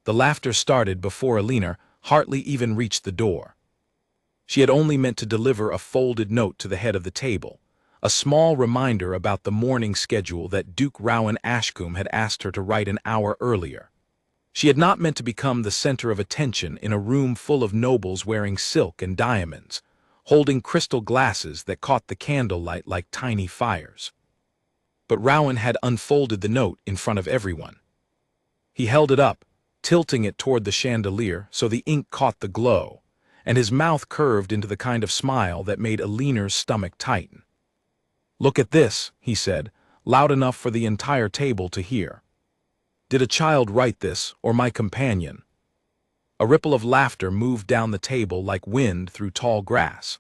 The laughter started before Alina hardly even reached the door. She had only meant to deliver a folded note to the head of the table, a small reminder about the morning schedule that Duke Rowan Ashcombe had asked her to write an hour earlier. She had not meant to become the center of attention in a room full of nobles wearing silk and diamonds, holding crystal glasses that caught the candlelight like tiny fires. But Rowan had unfolded the note in front of everyone. He held it up, tilting it toward the chandelier so the ink caught the glow, and his mouth curved into the kind of smile that made Alina's stomach tighten. "Look at this," he said, loud enough for the entire table to hear. "Did a child write this, or my companion?" A ripple of laughter moved down the table like wind through tall grass.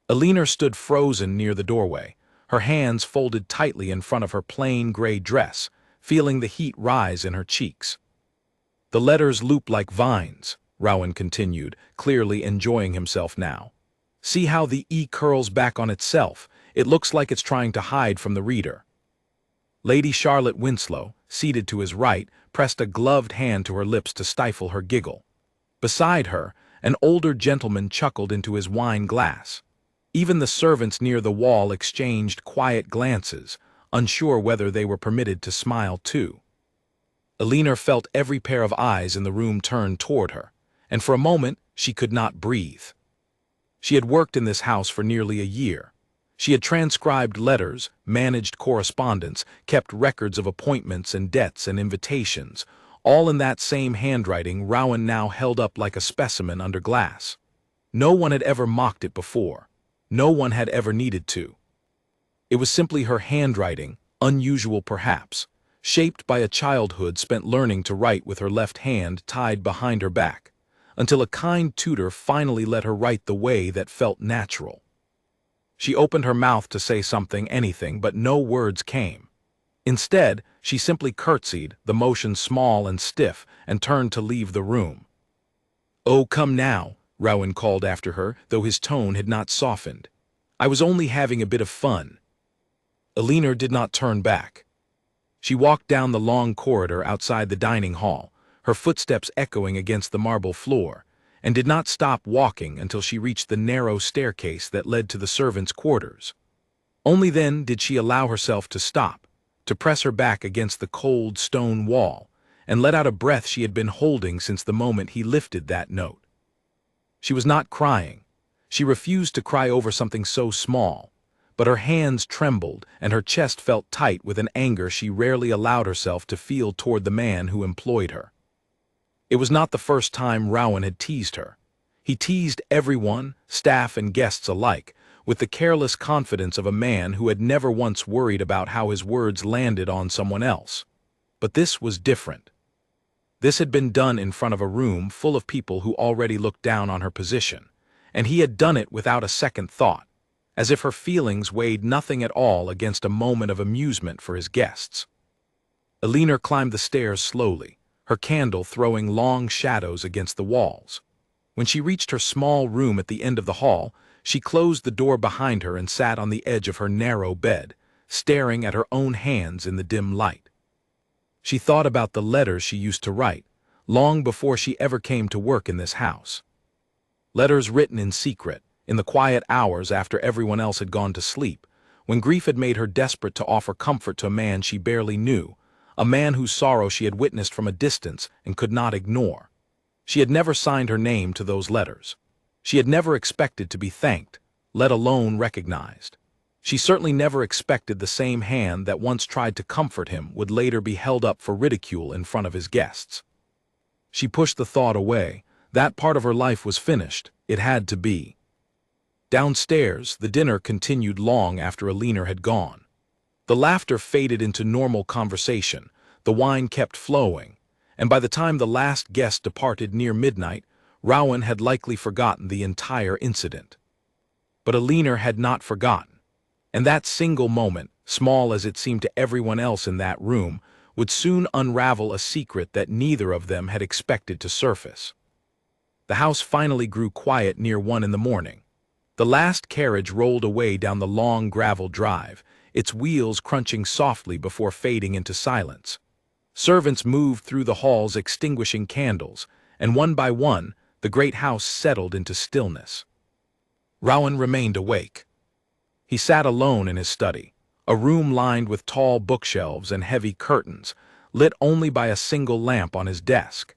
Alina stood frozen near the doorway, her hands folded tightly in front of her plain gray dress, feeling the heat rise in her cheeks. "The letters loop like vines," Rowan continued, clearly enjoying himself now. "See how the E curls back on itself. It looks like it's trying to hide from the reader." Lady Charlotte Winslow, seated to his right, pressed a gloved hand to her lips to stifle her giggle. Beside her, an older gentleman chuckled into his wine glass. Even the servants near the wall exchanged quiet glances, unsure whether they were permitted to smile too. Alina felt every pair of eyes in the room turn toward her, and for a moment she could not breathe. She had worked in this house for nearly a year. She had transcribed letters, managed correspondence, kept records of appointments and debts and invitations, all in that same handwriting Rowan now held up like a specimen under glass. No one had ever mocked it before. No one had ever needed to. It was simply her handwriting, unusual perhaps, shaped by a childhood spent learning to write with her left hand tied behind her back, until a kind tutor finally let her write the way that felt natural. She opened her mouth to say something, anything, but no words came. Instead, she simply curtsied, the motion small and stiff, and turned to leave the room. "Oh, come now," Rowan called after her, though his tone had not softened. "I was only having a bit of fun." Alina did not turn back. She walked down the long corridor outside the dining hall, her footsteps echoing against the marble floor, and did not stop walking until she reached the narrow staircase that led to the servants' quarters. Only then did she allow herself to stop, to press her back against the cold stone wall, and let out a breath she had been holding since the moment he lifted that note. She was not crying. She refused to cry over something so small, but her hands trembled and her chest felt tight with an anger she rarely allowed herself to feel toward the man who employed her. It was not the first time Rowan had teased her. He teased everyone, staff and guests alike, with the careless confidence of a man who had never once worried about how his words landed on someone else. But this was different. This had been done in front of a room full of people who already looked down on her position, and he had done it without a second thought, as if her feelings weighed nothing at all against a moment of amusement for his guests. Alina climbed the stairs slowly, her candle throwing long shadows against the walls. When she reached her small room at the end of the hall, she closed the door behind her and sat on the edge of her narrow bed, staring at her own hands in the dim light. She thought about the letters she used to write, long before she ever came to work in this house. Letters written in secret, in the quiet hours after everyone else had gone to sleep, when grief had made her desperate to offer comfort to a man she barely knew, a man whose sorrow she had witnessed from a distance and could not ignore. She had never signed her name to those letters. She had never expected to be thanked, let alone recognized. She certainly never expected the same hand that once tried to comfort him would later be held up for ridicule in front of his guests. She pushed the thought away. That part of her life was finished. It had to be. Downstairs, the dinner continued long after Alina had gone. The laughter faded into normal conversation, the wine kept flowing, and by the time the last guest departed near midnight, Rowan had likely forgotten the entire incident. But Alina had not forgotten, and that single moment, small as it seemed to everyone else in that room, would soon unravel a secret that neither of them had expected to surface. The house finally grew quiet near 1 in the morning. The last carriage rolled away down the long gravel drive, its wheels crunching softly before fading into silence. Servants moved through the halls extinguishing candles, and one by one, the great house settled into stillness. Rowan remained awake. He sat alone in his study, a room lined with tall bookshelves and heavy curtains, lit only by a single lamp on his desk.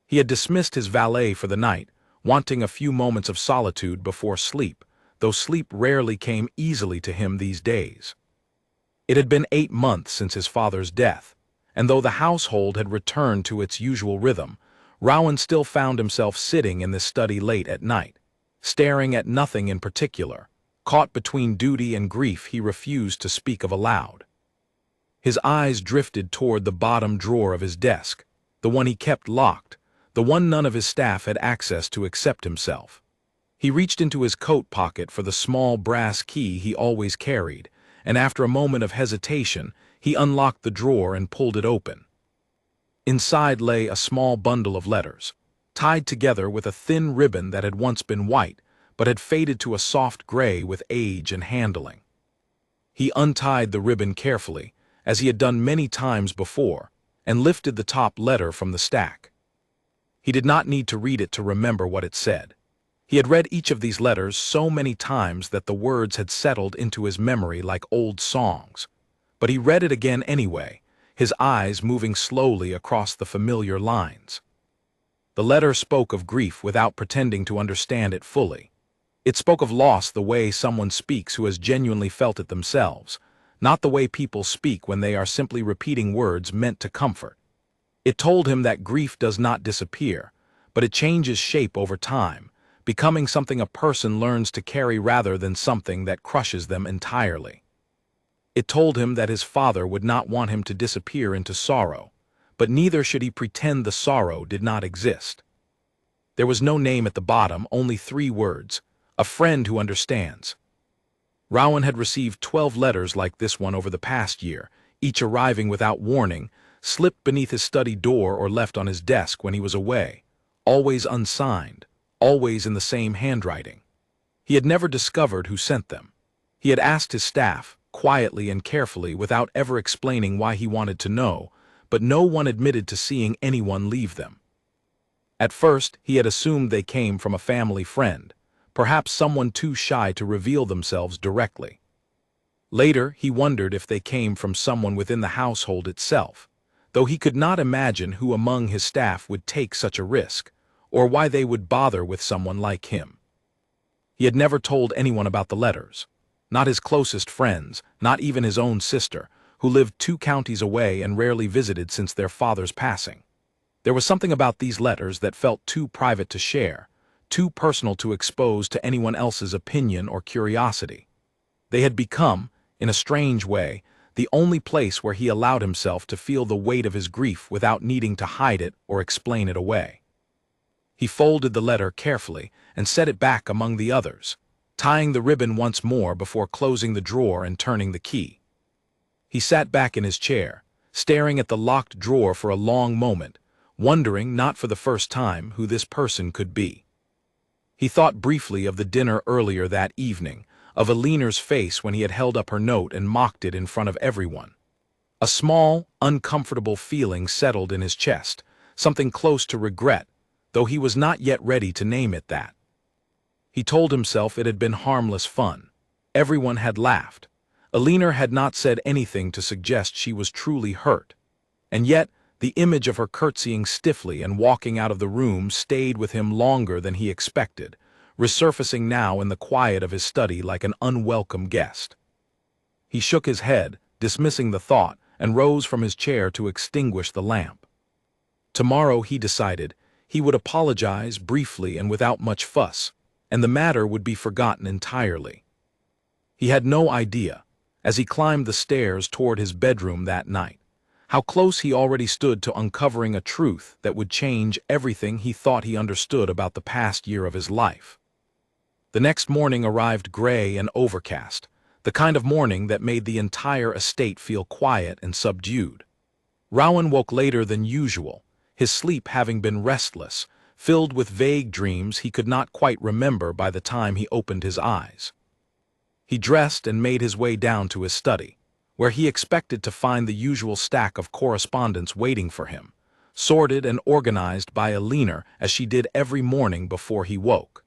He had dismissed his valet for the night, wanting a few moments of solitude before sleep, though sleep rarely came easily to him these days. It had been 8 months since his father's death, and though the household had returned to its usual rhythm, Rowan still found himself sitting in the study late at night, staring at nothing in particular. Caught between duty and grief, he refused to speak of aloud. His eyes drifted toward the bottom drawer of his desk, the one he kept locked, the one none of his staff had access to except himself. He reached into his coat pocket for the small brass key he always carried, and after a moment of hesitation, he unlocked the drawer and pulled it open. Inside lay a small bundle of letters, tied together with a thin ribbon that had once been white, but had faded to a soft gray with age and handling. He untied the ribbon carefully, as he had done many times before, and lifted the top letter from the stack. He did not need to read it to remember what it said. He had read each of these letters so many times that the words had settled into his memory like old songs. But he read it again anyway, his eyes moving slowly across the familiar lines. The letter spoke of grief without pretending to understand it fully. It spoke of loss the way someone speaks who has genuinely felt it themselves, not the way people speak when they are simply repeating words meant to comfort. It told him that grief does not disappear, but it changes shape over time, becoming something a person learns to carry rather than something that crushes them entirely. It told him that his father would not want him to disappear into sorrow, but neither should he pretend the sorrow did not exist. There was no name at the bottom, only 3 words: a friend who understands. Rowan had received 12 letters like this one over the past year, each arriving without warning, slipped beneath his study door or left on his desk when he was away, always unsigned, always in the same handwriting. He had never discovered who sent them. He had asked his staff, quietly and carefully, without ever explaining why he wanted to know, but no one admitted to seeing anyone leave them. At first, he had assumed they came from a family friend, perhaps someone too shy to reveal themselves directly. Later, he wondered if they came from someone within the household itself, though he could not imagine who among his staff would take such a risk, or why they would bother with someone like him. He had never told anyone about the letters. Not his closest friends, not even his own sister, who lived 2 counties away and rarely visited since their father's passing. There was something about these letters that felt too private to share, too personal to expose to anyone else's opinion or curiosity. They had become, in a strange way, the only place where he allowed himself to feel the weight of his grief without needing to hide it or explain it away. He folded the letter carefully and set it back among the others, tying the ribbon once more before closing the drawer and turning the key. He sat back in his chair, staring at the locked drawer for a long moment, wondering, not for the first time, who this person could be. He thought briefly of the dinner earlier that evening, of Alina's face when he had held up her note and mocked it in front of everyone. A small, uncomfortable feeling settled in his chest, something close to regret, though he was not yet ready to name it that. He told himself it had been harmless fun. Everyone had laughed. Alina had not said anything to suggest she was truly hurt. And yet, the image of her curtsying stiffly and walking out of the room stayed with him longer than he expected, resurfacing now in the quiet of his study like an unwelcome guest. He shook his head, dismissing the thought, and rose from his chair to extinguish the lamp. Tomorrow, he decided, he would apologize briefly and without much fuss, and the matter would be forgotten entirely. He had no idea, as he climbed the stairs toward his bedroom that night, how close he already stood to uncovering a truth that would change everything he thought he understood about the past year of his life. The next morning arrived gray and overcast, the kind of morning that made the entire estate feel quiet and subdued. Rowan woke later than usual, his sleep having been restless, filled with vague dreams he could not quite remember by the time he opened his eyes. He dressed and made his way down to his study, where he expected to find the usual stack of correspondence waiting for him, sorted and organized by Alina as she did every morning before he woke.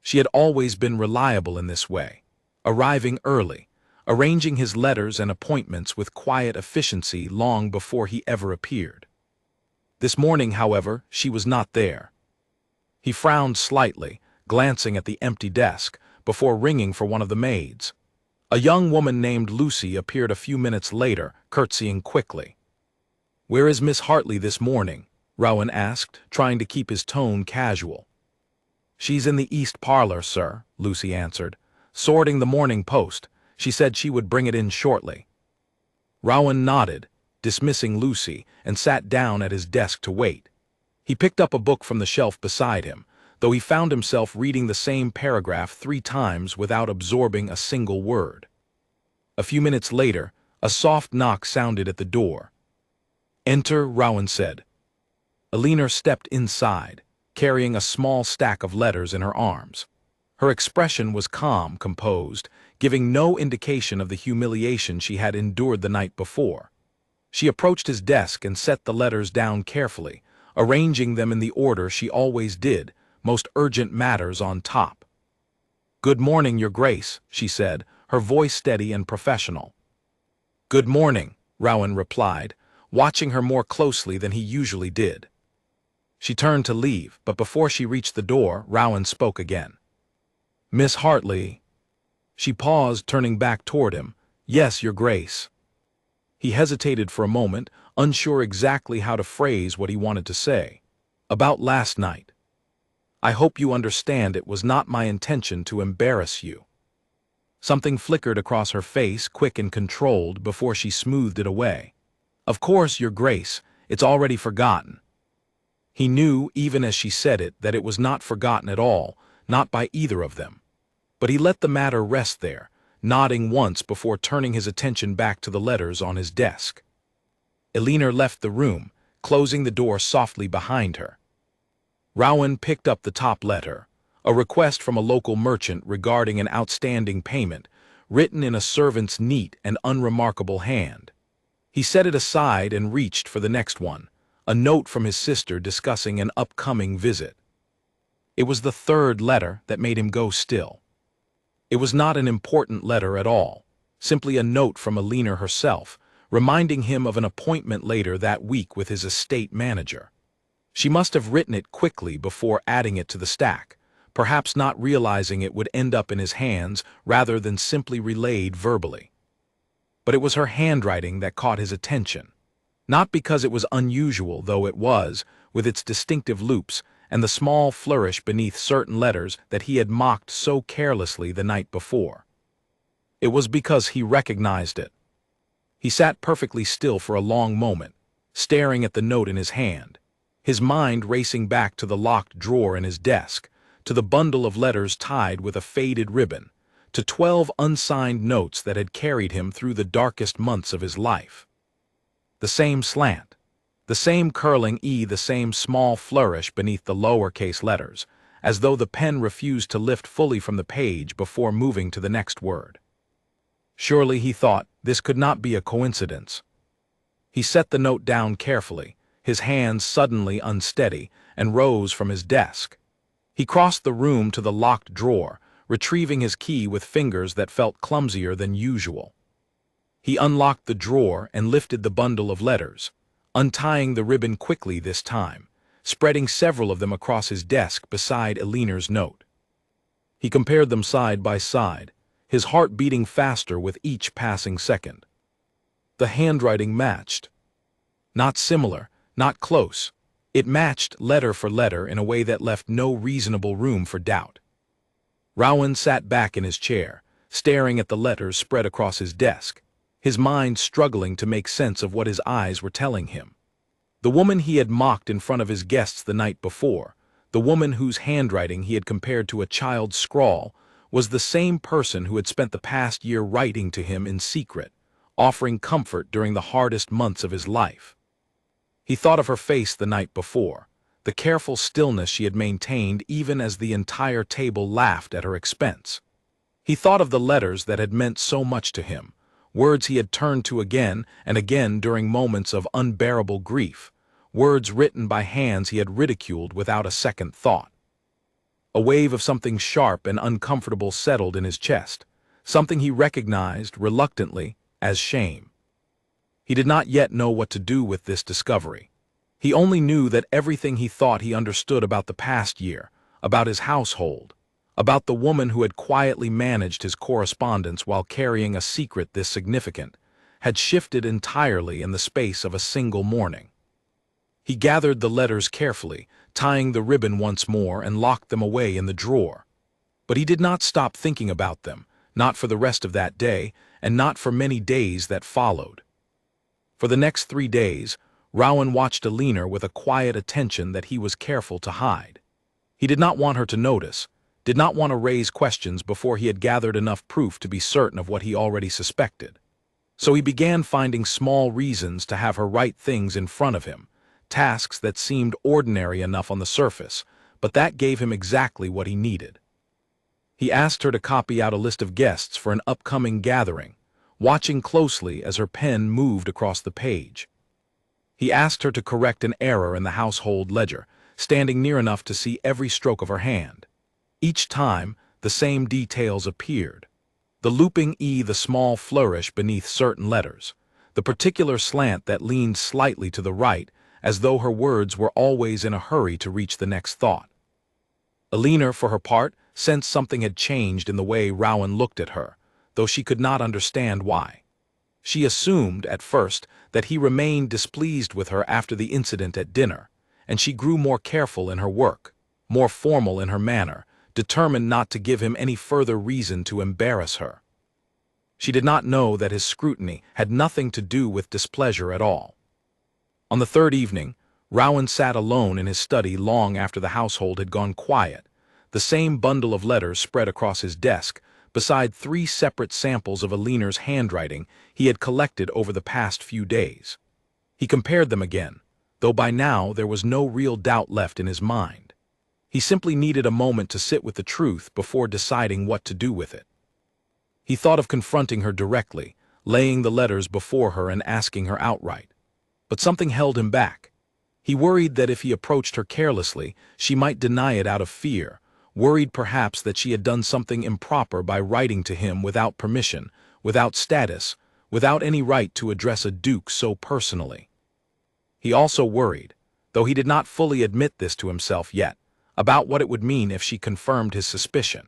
She had always been reliable in this way, arriving early, arranging his letters and appointments with quiet efficiency long before he ever appeared. This morning, however, she was not there. He frowned slightly, glancing at the empty desk, before ringing for one of the maids. A young woman named Lucy appeared a few minutes later, curtsying quickly. "Where is Miss Hartley this morning?" Rowan asked, trying to keep his tone casual. "She's in the east parlor, sir," Lucy answered, "sorting the Morning Post. She said she would bring it in shortly." Rowan nodded, dismissing Lucy, and sat down at his desk to wait. He picked up a book from the shelf beside him, though he found himself reading the same paragraph 3 times without absorbing a single word. A few minutes later, a soft knock sounded at the door. "Enter," Rowan said. Alina stepped inside, carrying a small stack of letters in her arms. Her expression was calm, composed, giving no indication of the humiliation she had endured the night before. She approached his desk and set the letters down carefully, arranging them in the order she always did, most urgent matters on top. "Good morning, Your Grace," she said, her voice steady and professional. "Good morning," Rowan replied, watching her more closely than he usually did. She turned to leave, but before she reached the door, Rowan spoke again. "Miss Hartley—" She paused, turning back toward him. "Yes, Your Grace." He hesitated for a moment, unsure exactly how to phrase what he wanted to say. "About last night. I hope you understand it was not my intention to embarrass you." Something flickered across her face, quick and controlled, before she smoothed it away. "Of course, Your Grace, it's already forgotten." He knew, even as she said it, that it was not forgotten at all, not by either of them. But he let the matter rest there, nodding once before turning his attention back to the letters on his desk. Alina left the room, closing the door softly behind her. Rowan picked up the top letter, a request from a local merchant regarding an outstanding payment, written in a servant's neat and unremarkable hand. He set it aside and reached for the next one, a note from his sister discussing an upcoming visit. It was the third letter that made him go still. It was not an important letter at all, simply a note from Alina herself, reminding him of an appointment later that week with his estate manager. She must have written it quickly before adding it to the stack, perhaps not realizing it would end up in his hands rather than simply relayed verbally. But it was her handwriting that caught his attention. Not because it was unusual, though it was, with its distinctive loops and the small flourish beneath certain letters that he had mocked so carelessly the night before. It was because he recognized it. He sat perfectly still for a long moment, staring at the note in his hand, his mind racing back to the locked drawer in his desk, to the bundle of letters tied with a faded ribbon, to 12 unsigned notes that had carried him through the darkest months of his life. The same slant, the same curling E, the same small flourish beneath the lowercase letters, as though the pen refused to lift fully from the page before moving to the next word. Surely, he thought, this could not be a coincidence. He set the note down carefully, his hands suddenly unsteady, and rose from his desk. He crossed the room to the locked drawer, retrieving his key with fingers that felt clumsier than usual. He unlocked the drawer and lifted the bundle of letters, untying the ribbon quickly this time, spreading several of them across his desk beside Alina's note. He compared them side by side, his heart beating faster with each passing second. The handwriting matched. Not similar, not close. It matched letter for letter in a way that left no reasonable room for doubt. Rowan sat back in his chair, staring at the letters spread across his desk, his mind struggling to make sense of what his eyes were telling him. The woman he had mocked in front of his guests the night before, the woman whose handwriting he had compared to a child's scrawl, was the same person who had spent the past year writing to him in secret, offering comfort during the hardest months of his life. He thought of her face the night before, the careful stillness she had maintained even as the entire table laughed at her expense. He thought of the letters that had meant so much to him, words he had turned to again and again during moments of unbearable grief, words written by hands he had ridiculed without a second thought. A wave of something sharp and uncomfortable settled in his chest, something he recognized, reluctantly, as shame. He did not yet know what to do with this discovery. He only knew that everything he thought he understood about the past year, about his household, about the woman who had quietly managed his correspondence while carrying a secret this significant, had shifted entirely in the space of a single morning. He gathered the letters carefully, tying the ribbon once more, and locked them away in the drawer. But he did not stop thinking about them, not for the rest of that day, and not for many days that followed. For the next 3 days, Rowan watched Alina with a quiet attention that he was careful to hide. He did not want her to notice, did not want to raise questions before he had gathered enough proof to be certain of what he already suspected. So he began finding small reasons to have her write things in front of him, tasks that seemed ordinary enough on the surface, but that gave him exactly what he needed. He asked her to copy out a list of guests for an upcoming gathering, watching closely as her pen moved across the page. He asked her to correct an error in the household ledger, standing near enough to see every stroke of her hand. Each time, the same details appeared. The looping E, the small flourish beneath certain letters, the particular slant that leaned slightly to the right, as though her words were always in a hurry to reach the next thought. Alina, for her part, sensed something had changed in the way Rowan looked at her, though she could not understand why. She assumed, at first, that he remained displeased with her after the incident at dinner, and she grew more careful in her work, more formal in her manner, determined not to give him any further reason to embarrass her. She did not know that his scrutiny had nothing to do with displeasure at all. On the third evening, Rowan sat alone in his study long after the household had gone quiet, the same bundle of letters spread across his desk, beside 3 separate samples of Alina's handwriting he had collected over the past few days. He compared them again, though by now there was no real doubt left in his mind. He simply needed a moment to sit with the truth before deciding what to do with it. He thought of confronting her directly, laying the letters before her and asking her outright. But something held him back. He worried that if he approached her carelessly, she might deny it out of fear, worried perhaps that she had done something improper by writing to him without permission, without status, without any right to address a duke so personally. He also worried, though he did not fully admit this to himself yet, about what it would mean if she confirmed his suspicion.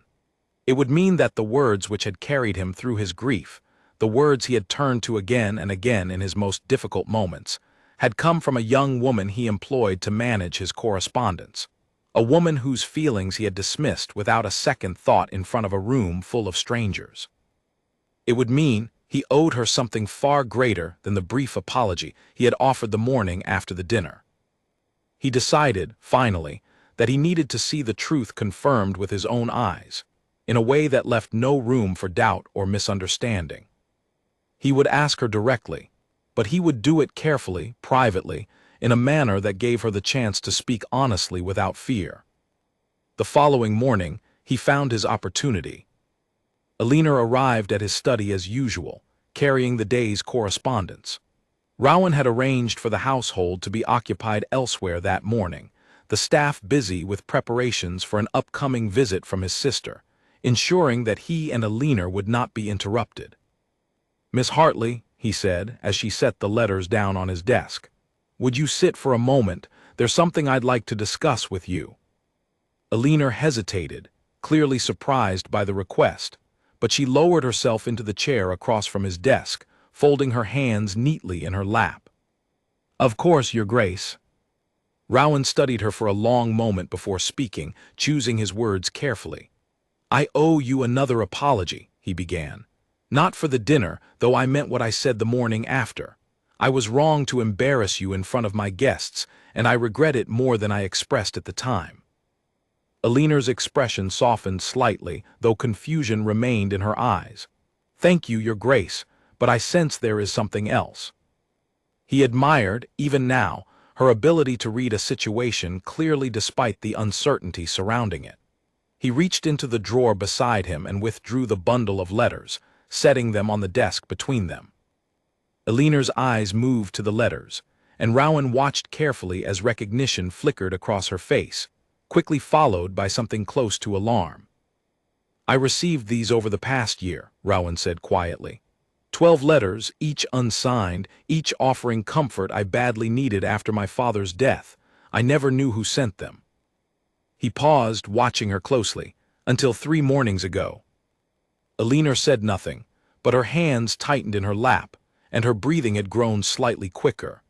It would mean that the words which had carried him through his grief, the words he had turned to again and again in his most difficult moments, had come from a young woman he employed to manage his correspondence, a woman whose feelings he had dismissed without a second thought in front of a room full of strangers. It would mean he owed her something far greater than the brief apology he had offered the morning after the dinner. He decided, finally, that he needed to see the truth confirmed with his own eyes, in a way that left no room for doubt or misunderstanding. He would ask her directly, but he would do it carefully, privately, in a manner that gave her the chance to speak honestly without fear. The following morning, he found his opportunity. Alina arrived at his study as usual, carrying the day's correspondence. Rowan had arranged for the household to be occupied elsewhere that morning, the staff busy with preparations for an upcoming visit from his sister, ensuring that he and Alina would not be interrupted. "Miss Hartley," he said, as she set the letters down on his desk, "would you sit for a moment? There's something I'd like to discuss with you." Alina hesitated, clearly surprised by the request, but she lowered herself into the chair across from his desk, folding her hands neatly in her lap. "Of course, Your Grace." Rowan studied her for a long moment before speaking, choosing his words carefully. "I owe you another apology," he began. "Not for the dinner, though I meant what I said the morning after. I was wrong to embarrass you in front of my guests, and I regret it more than I expressed at the time." Alina's expression softened slightly, though confusion remained in her eyes. "Thank you, Your Grace, but I sense there is something else." He admired, even now, her ability to read a situation clearly despite the uncertainty surrounding it. He reached into the drawer beside him and withdrew the bundle of letters, setting them on the desk between them. Eleanor's eyes moved to the letters, and Rowan watched carefully as recognition flickered across her face, quickly followed by something close to alarm. "I received these over the past year," Rowan said quietly. 12 letters, each unsigned, each offering comfort I badly needed after my father's death. I never knew who sent them." He paused, watching her closely, "until 3 mornings ago." Eleanor said nothing, but her hands tightened in her lap, and her breathing had grown slightly quicker.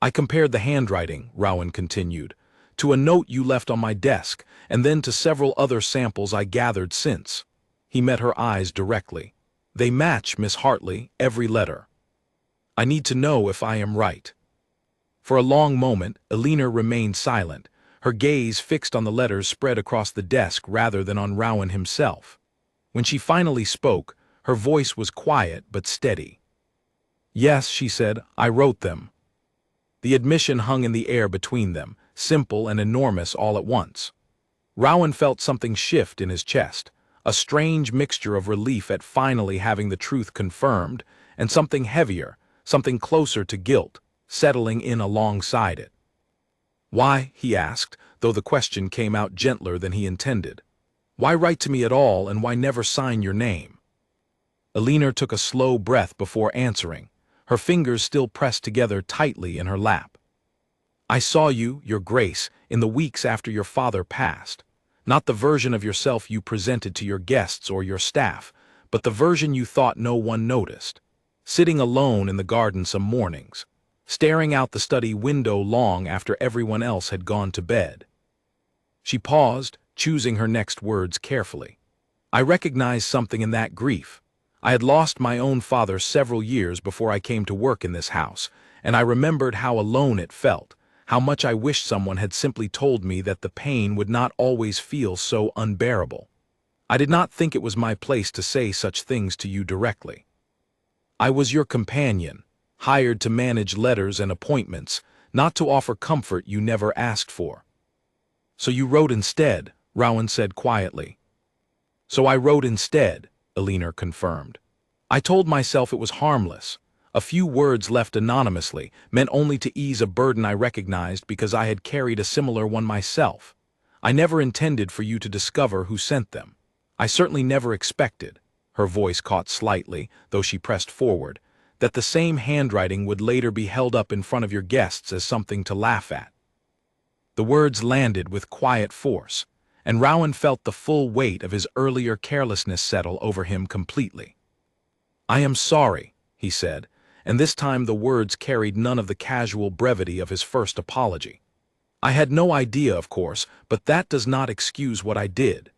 "I compared the handwriting," Rowan continued, "to a note you left on my desk, and then to several other samples I gathered since." He met her eyes directly. "They match, Miss Hartley, every letter. I need to know if I am right." For a long moment, Eleanor remained silent, her gaze fixed on the letters spread across the desk rather than on Rowan himself. When she finally spoke, her voice was quiet but steady. "Yes," she said, "I wrote them." The admission hung in the air between them, simple and enormous all at once. Rowan felt something shift in his chest, a strange mixture of relief at finally having the truth confirmed, and something heavier, something closer to guilt, settling in alongside it. "Why?" he asked, though the question came out gentler than he intended. "Why write to me at all, and why never sign your name?" Eleanor took a slow breath before answering, her fingers still pressed together tightly in her lap. "I saw you, Your Grace, in the weeks after your father passed. Not the version of yourself you presented to your guests or your staff, but the version you thought no one noticed. Sitting alone in the garden some mornings, staring out the study window long after everyone else had gone to bed." She paused, choosing her next words carefully. "I recognized something in that grief. I had lost my own father several years before I came to work in this house, and I remembered how alone it felt, how much I wished someone had simply told me that the pain would not always feel so unbearable. I did not think it was my place to say such things to you directly. I was your companion, hired to manage letters and appointments, not to offer comfort you never asked for." "So you wrote instead," Rowan said quietly. "So I wrote instead," Eleanor confirmed. "I told myself it was harmless. A few words left anonymously, meant only to ease a burden I recognized because I had carried a similar one myself. I never intended for you to discover who sent them. I certainly never expected," her voice caught slightly, though she pressed forward, "that the same handwriting would later be held up in front of your guests as something to laugh at." The words landed with quiet force, and Rowan felt the full weight of his earlier carelessness settle over him completely. "I am sorry," he said, and this time the words carried none of the casual brevity of his first apology. "I had no idea, of course, but that does not excuse what I did.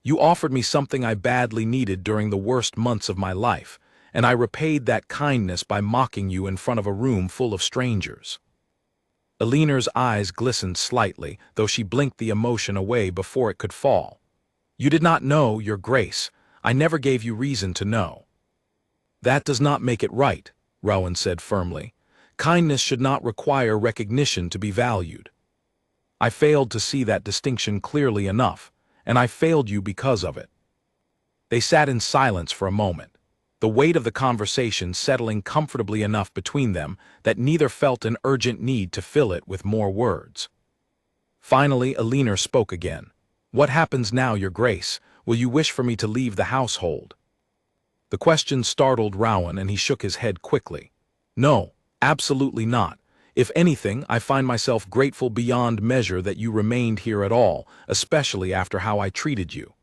You offered me something I badly needed during the worst months of my life, and I repaid that kindness by mocking you in front of a room full of strangers." Eleanor's eyes glistened slightly, though she blinked the emotion away before it could fall. "You did not know, Your Grace. I never gave you reason to know." "That does not make it right," Rowan said firmly. "Kindness should not require recognition to be valued. I failed to see that distinction clearly enough, and I failed you because of it." They sat in silence for a moment, the weight of the conversation settling comfortably enough between them that neither felt an urgent need to fill it with more words. Finally, Eleanor spoke again. "What happens now, Your Grace? Will you wish for me to leave the household?" The question startled Rowan, and he shook his head quickly. "No, absolutely not. If anything, I find myself grateful beyond measure that you remained here at all, especially after how I treated you."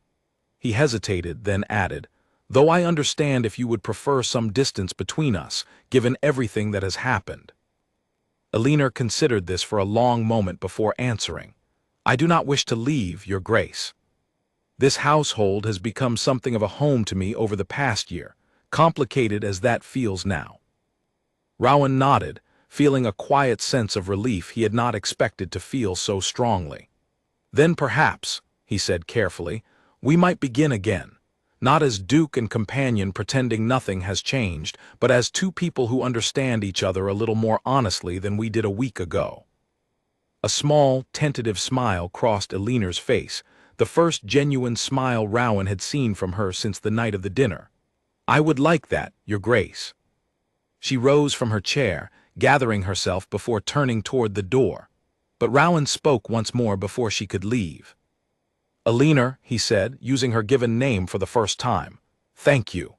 He hesitated, then added, "Though I understand if you would prefer some distance between us, given everything that has happened." Eleanor considered this for a long moment before answering. "I do not wish to leave, Your Grace. This household has become something of a home to me over the past year, complicated as that feels now." Rowan nodded, feeling a quiet sense of relief he had not expected to feel so strongly. "Then perhaps," he said carefully, "we might begin again, not as Duke and companion pretending nothing has changed, but as two people who understand each other a little more honestly than we did a week ago." A small, tentative smile crossed Eleanor's face, the first genuine smile Rowan had seen from her since the night of the dinner. "I would like that, Your Grace." She rose from her chair, gathering herself before turning toward the door. But Rowan spoke once more before she could leave. "Alina," he said, using her given name for the first time, "thank you.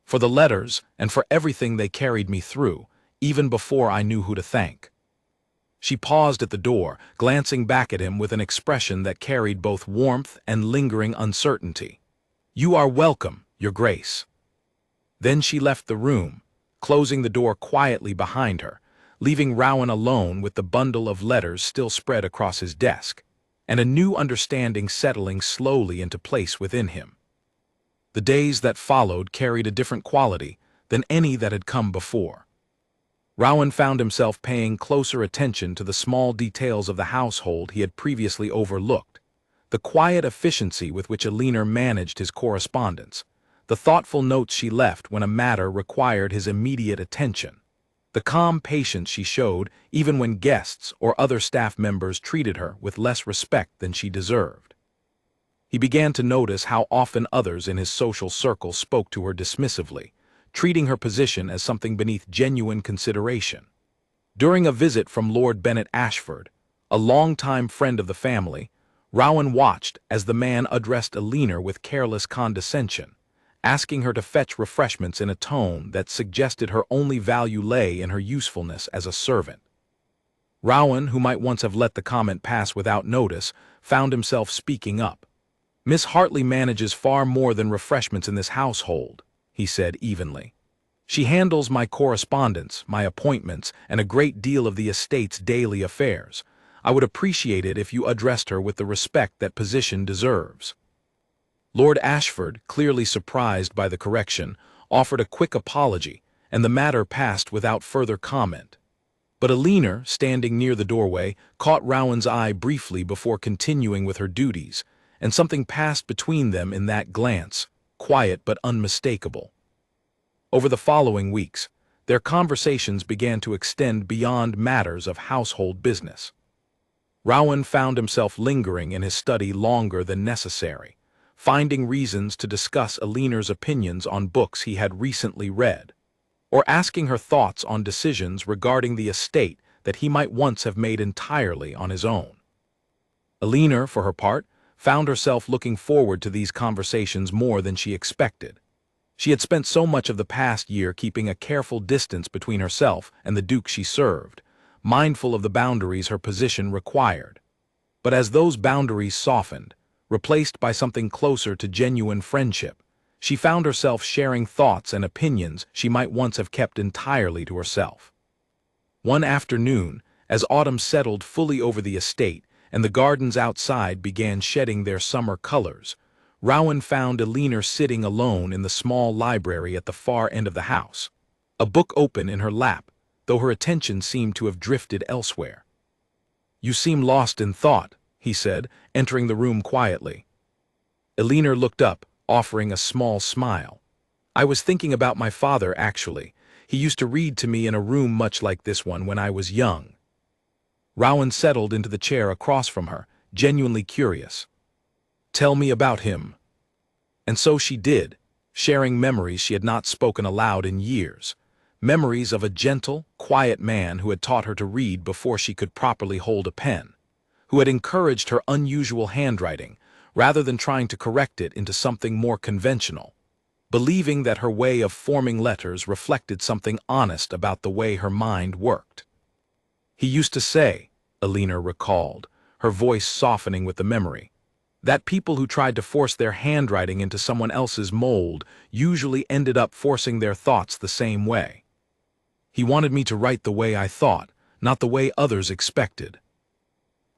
For the letters and for everything they carried me through, even before I knew who to thank." She paused at the door, glancing back at him with an expression that carried both warmth and lingering uncertainty. "You are welcome, Your Grace." Then she left the room, closing the door quietly behind her, leaving Rowan alone with the bundle of letters still spread across his desk, and a new understanding settling slowly into place within him. The days that followed carried a different quality than any that had come before. Rowan found himself paying closer attention to the small details of the household he had previously overlooked, the quiet efficiency with which Alina managed his correspondence, the thoughtful notes she left when a matter required his immediate attention, the calm patience she showed even when guests or other staff members treated her with less respect than she deserved. He began to notice how often others in his social circle spoke to her dismissively, treating her position as something beneath genuine consideration. During a visit from Lord Bennet Ashford, a longtime friend of the family, Rowan watched as the man addressed Alina with careless condescension, asking her to fetch refreshments in a tone that suggested her only value lay in her usefulness as a servant. Rowan, who might once have let the comment pass without notice, found himself speaking up. "Miss Hartley manages far more than refreshments in this household," he said evenly. "She handles my correspondence, my appointments, and a great deal of the estate's daily affairs. I would appreciate it if you addressed her with the respect that position deserves." Lord Ashford, clearly surprised by the correction, offered a quick apology, and the matter passed without further comment. But Alina, standing near the doorway, caught Rowan's eye briefly before continuing with her duties, and something passed between them in that glance, quiet but unmistakable. Over the following weeks, their conversations began to extend beyond matters of household business. Rowan found himself lingering in his study longer than necessary, finding reasons to discuss Alina's opinions on books he had recently read, or asking her thoughts on decisions regarding the estate that he might once have made entirely on his own. Alina, for her part, found herself looking forward to these conversations more than she expected. She had spent so much of the past year keeping a careful distance between herself and the Duke she served, mindful of the boundaries her position required. But as those boundaries softened, replaced by something closer to genuine friendship, she found herself sharing thoughts and opinions she might once have kept entirely to herself. One afternoon, as autumn settled fully over the estate and the gardens outside began shedding their summer colors, Rowan found Alina sitting alone in the small library at the far end of the house, a book open in her lap, though her attention seemed to have drifted elsewhere. "You seem lost in thought," he said, entering the room quietly. Alina looked up, offering a small smile. "I was thinking about my father, actually. He used to read to me in a room much like this one when I was young." Rowan settled into the chair across from her, genuinely curious. "Tell me about him." And so she did, sharing memories she had not spoken aloud in years, memories of a gentle, quiet man who had taught her to read before she could properly hold a pen, who had encouraged her unusual handwriting, rather than trying to correct it into something more conventional, believing that her way of forming letters reflected something honest about the way her mind worked. "He used to say," Alina recalled, her voice softening with the memory, "that people who tried to force their handwriting into someone else's mold usually ended up forcing their thoughts the same way. He wanted me to write the way I thought, not the way others expected."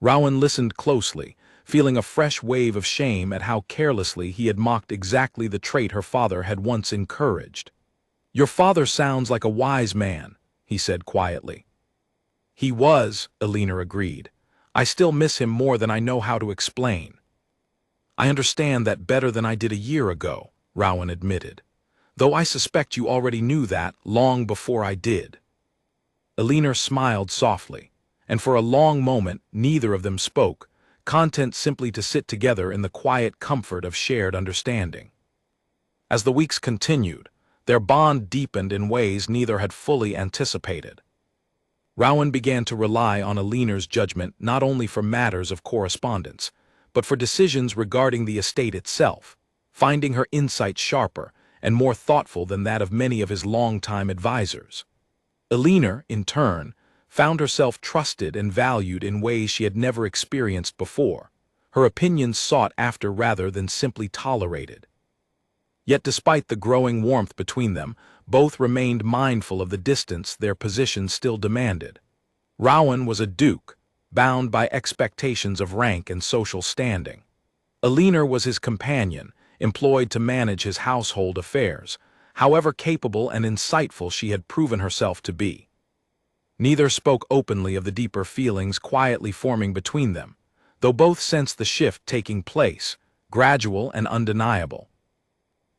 Rowan listened closely, feeling a fresh wave of shame at how carelessly he had mocked exactly the trait her father had once encouraged. "Your father sounds like a wise man," he said quietly. "He was," Alina agreed. "I still miss him more than I know how to explain." "I understand that better than I did a year ago," Rowan admitted, "though I suspect you already knew that long before I did." Alina smiled softly, and for a long moment neither of them spoke, content simply to sit together in the quiet comfort of shared understanding. As the weeks continued, their bond deepened in ways neither had fully anticipated. Rowan began to rely on Aliner's judgment not only for matters of correspondence, but for decisions regarding the estate itself, finding her insight sharper and more thoughtful than that of many of his longtime advisors. Aliner, in turn, found herself trusted and valued in ways she had never experienced before, her opinions sought after rather than simply tolerated. Yet despite the growing warmth between them, both remained mindful of the distance their positions still demanded. Rowan was a duke, bound by expectations of rank and social standing. Aliner was his companion, employed to manage his household affairs, however capable and insightful she had proven herself to be. Neither spoke openly of the deeper feelings quietly forming between them, though both sensed the shift taking place, gradual and undeniable.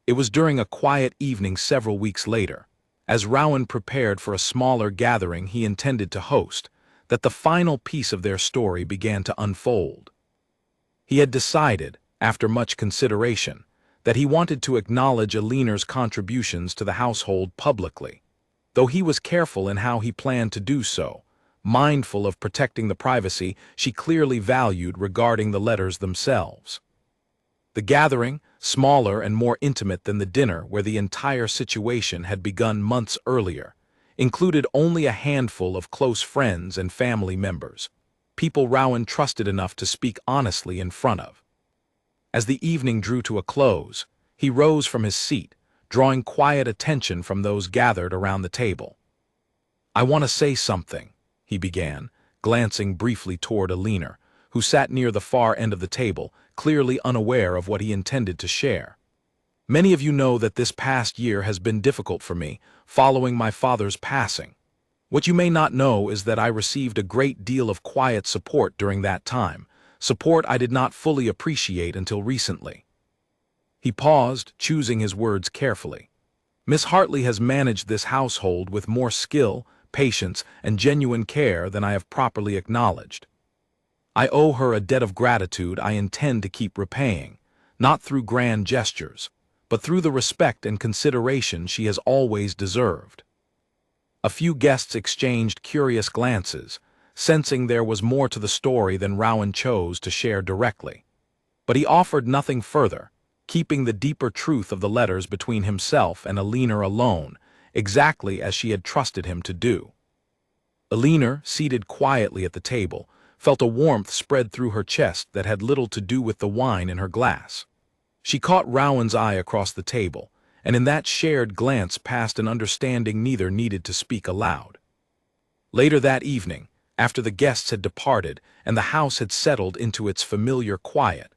It was during a quiet evening several weeks later, as Rowan prepared for a smaller gathering he intended to host, that the final piece of their story began to unfold. He had decided, after much consideration, that he wanted to acknowledge Aliner's contributions to the household publicly, though he was careful in how he planned to do so, mindful of protecting the privacy she clearly valued regarding the letters themselves. The gathering, smaller and more intimate than the dinner where the entire situation had begun months earlier, included only a handful of close friends and family members, people Rowan trusted enough to speak honestly in front of. As the evening drew to a close, he rose from his seat, drawing quiet attention from those gathered around the table. "I want to say something," he began, glancing briefly toward Aliner, who sat near the far end of the table, clearly unaware of what he intended to share. "Many of you know that this past year has been difficult for me, following my father's passing. What you may not know is that I received a great deal of quiet support during that time, support I did not fully appreciate until recently." He paused, choosing his words carefully. "Miss Hartley has managed this household with more skill, patience, and genuine care than I have properly acknowledged. I owe her a debt of gratitude I intend to keep repaying, not through grand gestures, but through the respect and consideration she has always deserved." A few guests exchanged curious glances, sensing there was more to the story than Rowan chose to share directly. But he offered nothing further, keeping the deeper truth of the letters between himself and Aliner alone, exactly as she had trusted him to do. Aliner, seated quietly at the table, felt a warmth spread through her chest that had little to do with the wine in her glass. She caught Rowan's eye across the table, and in that shared glance passed an understanding neither needed to speak aloud. Later that evening, after the guests had departed and the house had settled into its familiar quiet,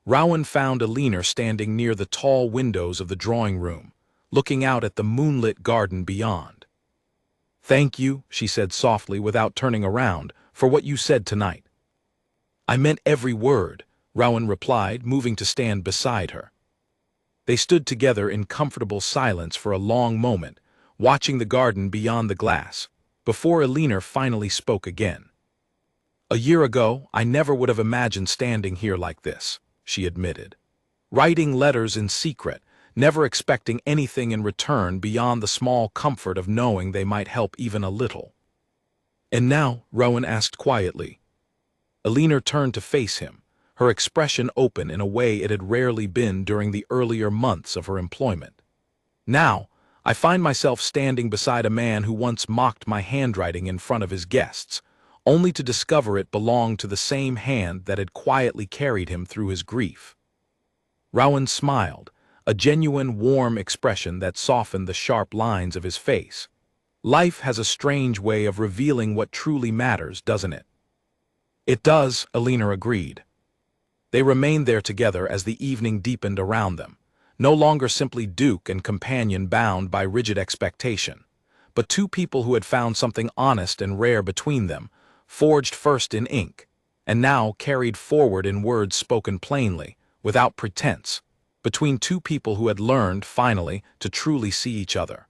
Rowan found Aliner standing near the tall windows of the drawing room, looking out at the moonlit garden beyond. "Thank you," she said softly without turning around, "for what you said tonight." "I meant every word," Rowan replied, moving to stand beside her. They stood together in comfortable silence for a long moment, watching the garden beyond the glass, before Aliner finally spoke again. "A year ago, I never would have imagined standing here like this," she admitted. "Writing letters in secret, never expecting anything in return beyond the small comfort of knowing they might help even a little." "And now?" Rowan asked quietly. Aliner turned to face him, her expression open in a way it had rarely been during the earlier months of her employment. "Now, I find myself standing beside a man who once mocked my handwriting in front of his guests, only to discover it belonged to the same hand that had quietly carried him through his grief." Rowan smiled, a genuine warm expression that softened the sharp lines of his face. "Life has a strange way of revealing what truly matters, doesn't it?" "It does," Aliner agreed. They remained there together as the evening deepened around them, no longer simply duke and companion bound by rigid expectation, but two people who had found something honest and rare between them, forged first in ink, and now carried forward in words spoken plainly, without pretense, between two people who had learned, finally, to truly see each other.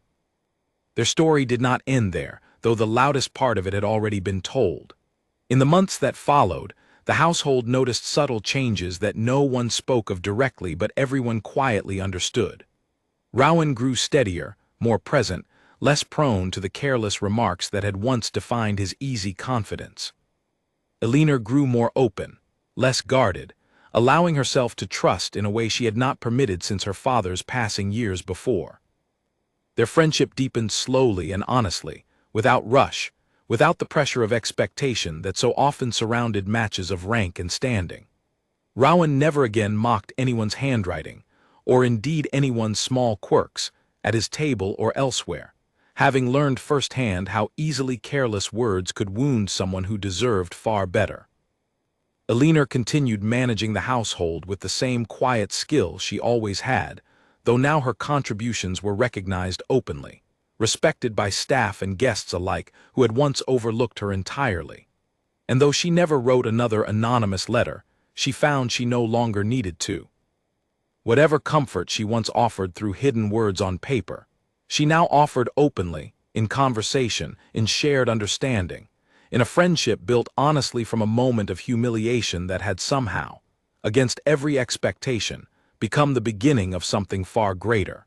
Their story did not end there, though the loudest part of it had already been told. In the months that followed, the household noticed subtle changes that no one spoke of directly but everyone quietly understood. Rowan grew steadier, more present, less prone to the careless remarks that had once defined his easy confidence. Elena grew more open, less guarded, allowing herself to trust in a way she had not permitted since her father's passing years before. Their friendship deepened slowly and honestly, without rush, without the pressure of expectation that so often surrounded matches of rank and standing. Rowan never again mocked anyone's handwriting, or indeed anyone's small quirks, at his table or elsewhere, having learned firsthand how easily careless words could wound someone who deserved far better. Elena continued managing the household with the same quiet skill she always had, though now her contributions were recognized openly, respected by staff and guests alike who had once overlooked her entirely. And though she never wrote another anonymous letter, she found she no longer needed to. Whatever comfort she once offered through hidden words on paper, she now offered openly, in conversation, in shared understanding, in a friendship built honestly from a moment of humiliation that had somehow, against every expectation, become the beginning of something far greater.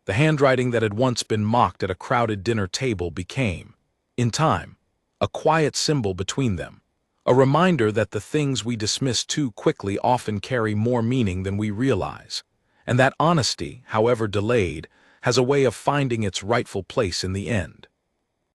The handwriting that had once been mocked at a crowded dinner table became, in time, a quiet symbol between them, a reminder that the things we dismiss too quickly often carry more meaning than we realize, and that honesty, however delayed, has a way of finding its rightful place in the end.